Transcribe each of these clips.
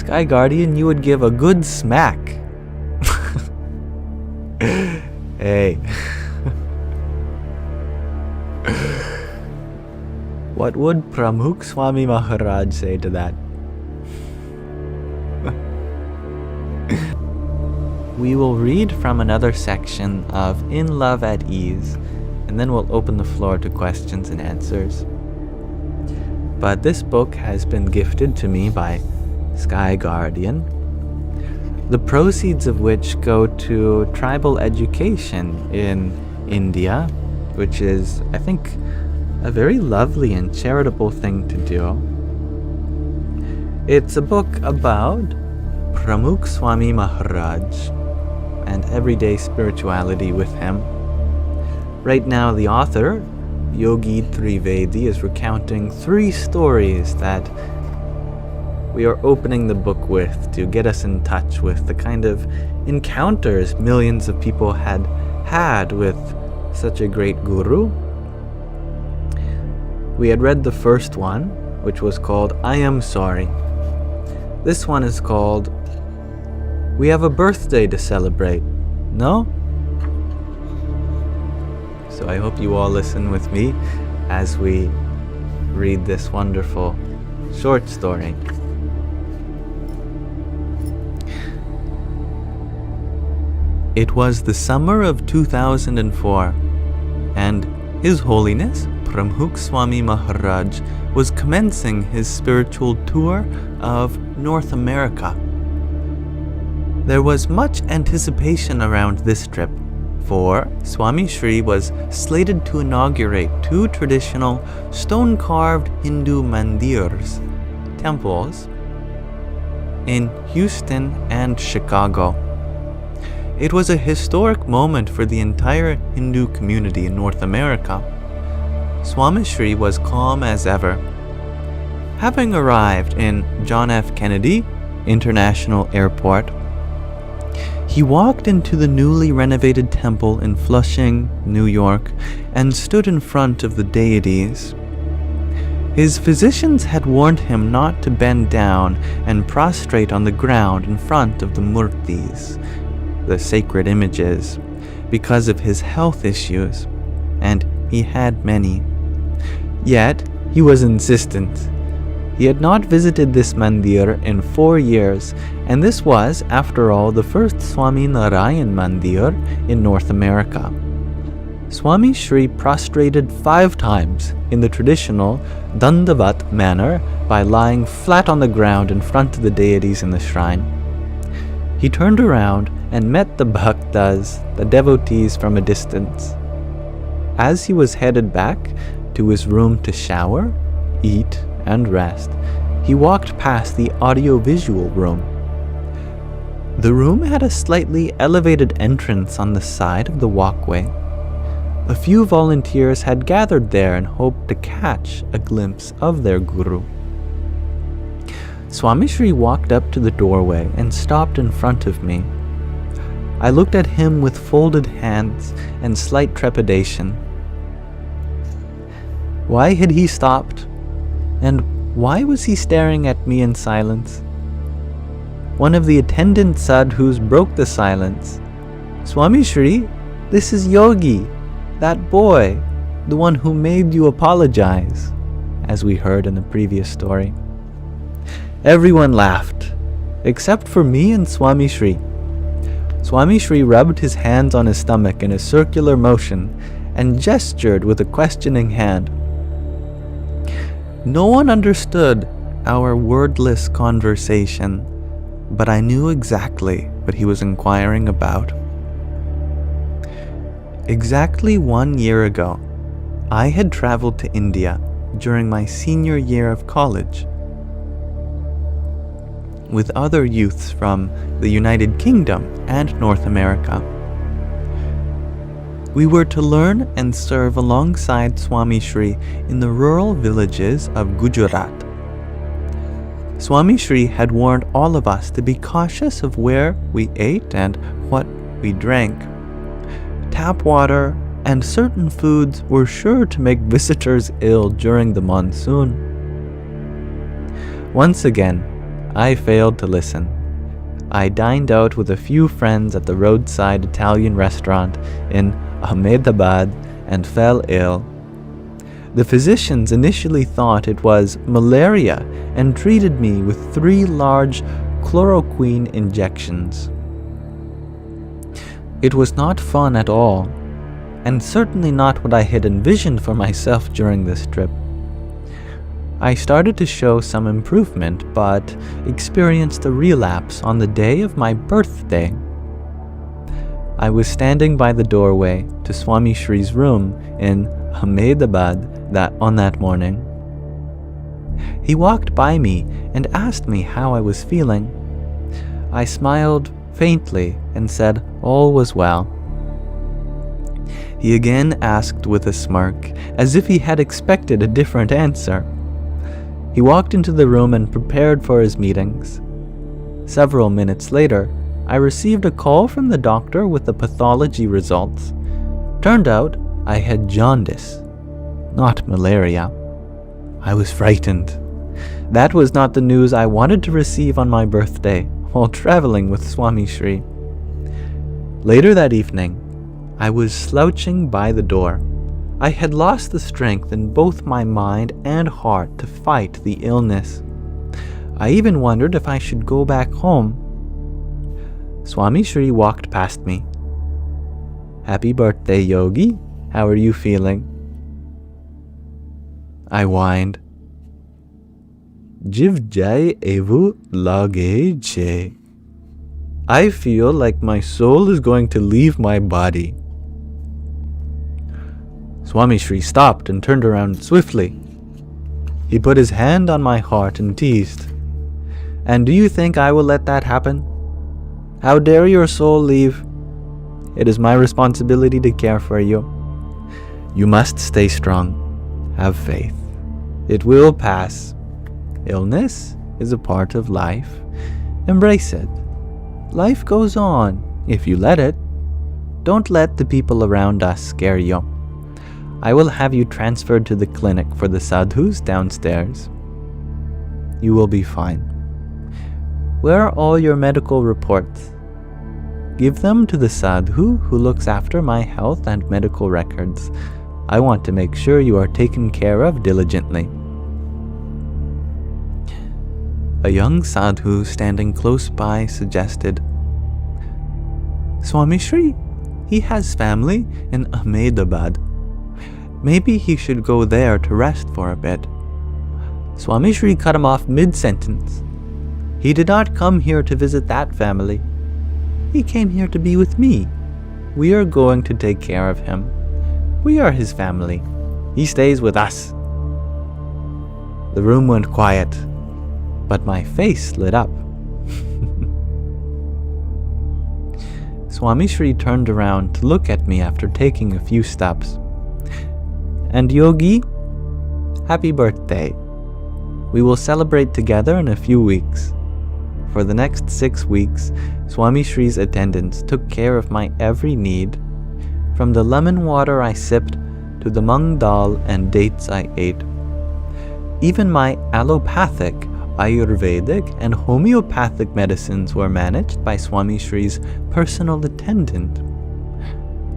Sky Guardian, you would give a good smack. Hey. What would Pramukh Swami Maharaj say to that? We will read from another section of In Love at Ease, and then we'll open the floor to questions and answers. But this book has been gifted to me by Sky Guardian, the proceeds of which go to tribal education in India, which is, I think, a very lovely and charitable thing to do. It's a book about Pramukh Swami Maharaj and everyday spirituality with him. Right now, the author, Yogi Trivedi, is recounting 3 stories that we are opening the book with to get us in touch with the kind of encounters millions of people had with such a great guru. We had read the first one, which was called I Am Sorry. This one is called We Have a Birthday to Celebrate. No? So I hope you all listen with me as we read this wonderful short story. It was the summer of 2004, and His Holiness Pramukh Swami Maharaj was commencing his spiritual tour of North America. There was much anticipation around this trip, for Swami Shri was slated to inaugurate 2 traditional stone-carved Hindu mandirs, temples, in Houston and Chicago. It was a historic moment for the entire Hindu community in North America. Swami Shri was calm as ever. Having arrived in John F. Kennedy International Airport, he walked into the newly renovated temple in Flushing, New York, and stood in front of the deities. His physicians had warned him not to bend down and prostrate on the ground in front of the murtis, the sacred images, because of his health issues, and he had many. Yet, he was insistent. He had not visited this mandir in 4 years, and this was, after all, the first Swami Narayan mandir in North America. Swami Shri prostrated 5 times in the traditional Dandavat manner by lying flat on the ground in front of the deities in the shrine. He turned around and met the bhaktas, the devotees, from a distance. As he was headed back to his room to shower, eat, and rest, he walked past the audiovisual room. The room had a slightly elevated entrance on the side of the walkway. A few volunteers had gathered there and hoped to catch a glimpse of their guru. Swami Shri walked up to the doorway and stopped in front of me. I looked at him with folded hands and slight trepidation. Why had he stopped? And why was he staring at me in silence? One of the attendant sadhus broke the silence. Swami Shri, this is Yogi, that boy, the one who made you apologize, as we heard in the previous story. Everyone laughed, except for me and Swami Shri. Swami Shri rubbed his hands on his stomach in a circular motion and gestured with a questioning hand. No one understood our wordless conversation, but I knew exactly what he was inquiring about. Exactly 1 year ago, I had traveled to India during my senior year of college with other youths from the United Kingdom and North America. We were to learn and serve alongside Swami Shri in the rural villages of Gujarat. Swami Shri had warned all of us to be cautious of where we ate and what we drank. Tap water and certain foods were sure to make visitors ill during the monsoon. Once again, I failed to listen. I dined out with a few friends at the roadside Italian restaurant in Ahmedabad and fell ill. The physicians initially thought it was malaria and treated me with 3 large chloroquine injections. It was not fun at all, and certainly not what I had envisioned for myself during this trip. I started to show some improvement, but experienced a relapse on the day of my birthday. I was standing by the doorway to Swami Shri's room in Ahmedabad on that morning. He walked by me and asked me how I was feeling. I smiled faintly and said all was well. He again asked with a smirk, as if he had expected a different answer. He walked into the room and prepared for his meetings. Several minutes later, I received a call from the doctor with the pathology results. Turned out I had jaundice, not malaria. I was frightened. That was not the news I wanted to receive on my birthday while traveling with Swami Shri. Later that evening, I was slouching by the door. I had lost the strength in both my mind and heart to fight the illness. I even wondered if I should go back home. Swami Shri walked past me. "Happy birthday, Yogi. How are you feeling?" I whined. "Jiv jai evu lage che." I feel like my soul is going to leave my body. Swami Shri stopped and turned around swiftly. He put his hand on my heart and teased, "And do you think I will let that happen? How dare your soul leave? It is my responsibility to care for you. You must stay strong. Have faith. It will pass. Illness is a part of life. Embrace it. Life goes on if you let it. Don't let the people around us scare you. I will have you transferred to the clinic for the sadhus downstairs. You will be fine. Where are all your medical reports? Give them to the sadhu who looks after my health and medical records. I want to make sure you are taken care of diligently." A young sadhu standing close by suggested, "Swami Shri, he has family in Ahmedabad. Maybe he should go there to rest for a bit." Swami Shri cut him off mid-sentence. "He did not come here to visit that family. He came here to be with me. We are going to take care of him. We are his family. He stays with us." The room went quiet, but my face lit up. Swami Shri turned around to look at me after taking a few steps. "And Yogi, happy birthday. We will celebrate together in a few weeks." For the next 6 weeks, Swami Shri's attendants took care of my every need, from the lemon water I sipped to the mung dal and dates I ate. Even my allopathic, Ayurvedic, and homeopathic medicines were managed by Swami Shri's personal attendant.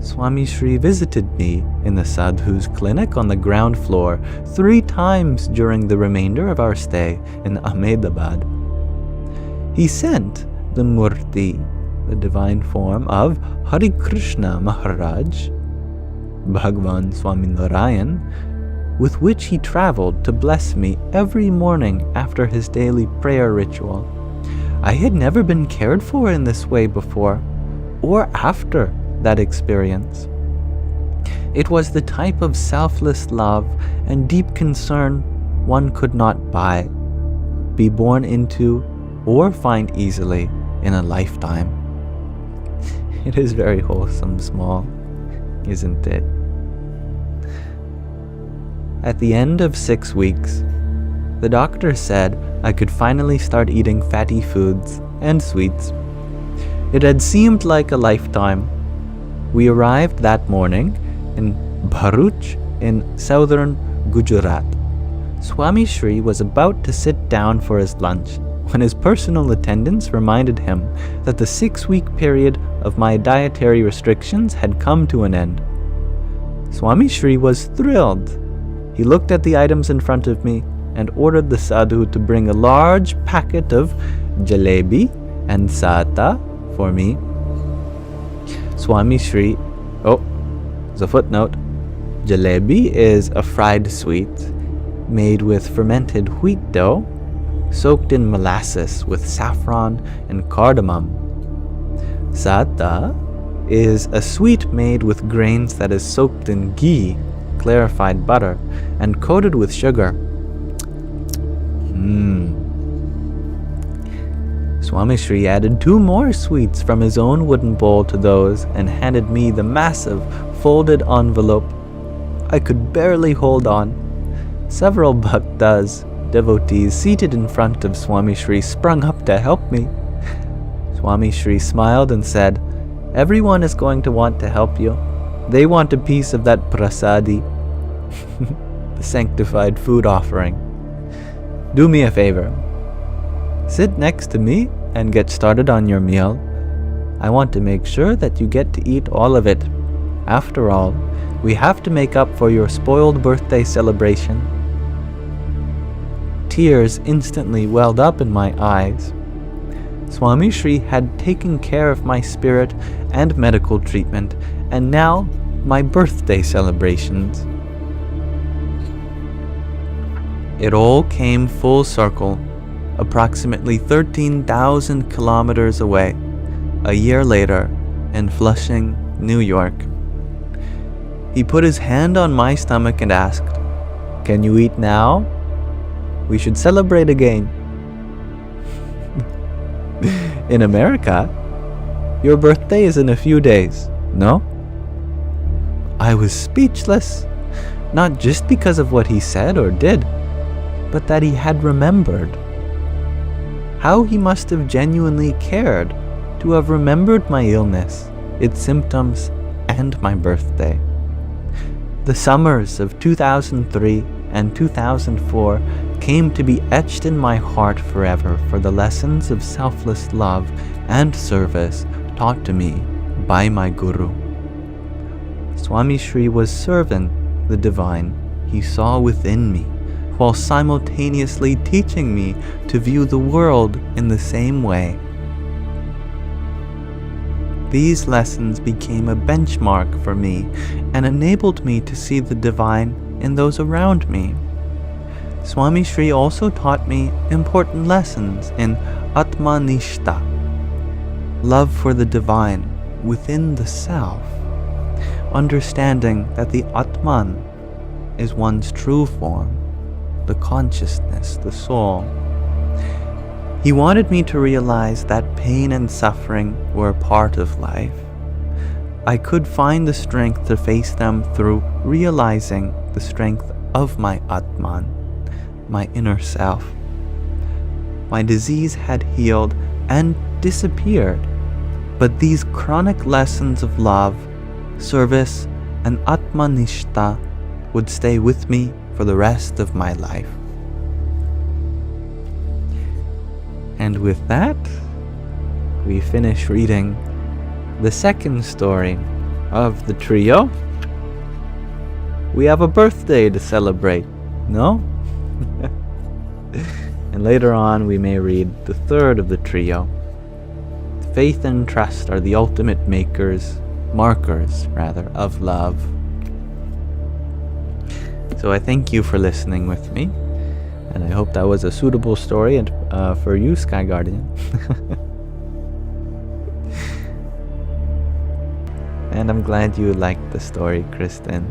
Swami Shri visited me in the sadhu's clinic on the ground floor 3 times during the remainder of our stay in Ahmedabad. He sent the Murti, the divine form of Hare Krishna Maharaj, Bhagwan Swami Narayan, with which he traveled to bless me every morning after his daily prayer ritual. I had never been cared for in this way before, or after that experience. It was the type of selfless love and deep concern one could not buy, be born into, or find easily in a lifetime. It is very wholesome, small, isn't it? At the end of 6 weeks, the doctor said I could finally start eating fatty foods and sweets. It had seemed like a lifetime. We arrived that morning in Bharuch in southern Gujarat. Swami Shri was about to sit down for his lunch when his personal attendants reminded him that the 6-week period of my dietary restrictions had come to an end. Swami Shri was thrilled. He looked at the items in front of me and ordered the sadhu to bring a large packet of jalebi and sata for me. Swami Shri, there's a footnote. Jalebi is a fried sweet made with fermented wheat dough, soaked in molasses with saffron and cardamom. Sata is a sweet made with grains that is soaked in ghee, clarified butter, and coated with sugar. Swami Shri added 2 more sweets from his own wooden bowl to those and handed me the massive folded envelope. I could barely hold on. Several bhaktas, devotees seated in front of Swami Shri, sprung up to help me. Swami Shri smiled and said, "Everyone is going to want to help you. They want a piece of that prasadi," the sanctified food offering. "Do me a favor. Sit next to me and get started on your meal. I want to make sure that you get to eat all of it. After all, we have to make up for your spoiled birthday celebration." Tears instantly welled up in my eyes. Swami Shri had taken care of my spirit and medical treatment, and now my birthday celebrations. It all came full circle, approximately 13,000 kilometers away, a year later, in Flushing, New York. He put his hand on my stomach and asked, "Can you eat now? We should celebrate again." In America, your birthday is in a few days, no? I was speechless, not just because of what he said or did, but that he had remembered. How he must have genuinely cared to have remembered my illness, its symptoms, and my birthday. The summers of 2003 and 2004 came to be etched in my heart forever for the lessons of selfless love and service taught to me by my Guru. Swami Shri was serving the divine he saw within me, while simultaneously teaching me to view the world in the same way. These lessons became a benchmark for me and enabled me to see the divine in those around me. Swami Shri also taught me important lessons in Atmanishta, love for the divine within the self, understanding that the Atman is one's true form, the consciousness, the soul. He wanted me to realize that pain and suffering were a part of life. I could find the strength to face them through realizing the strength of my Atman, my inner self. My disease had healed and disappeared, but these chronic lessons of love, service, and Atmanishta would stay with me for the rest of my life. And with that, we finish reading the second story of the trio. We have a birthday to celebrate, no? And later on, we may read the third of the trio. Faith and trust are the ultimate markers of love. So I thank you for listening with me, and I hope that was a suitable story and for you, Sky Guardian. And I'm glad you liked the story, Kristen.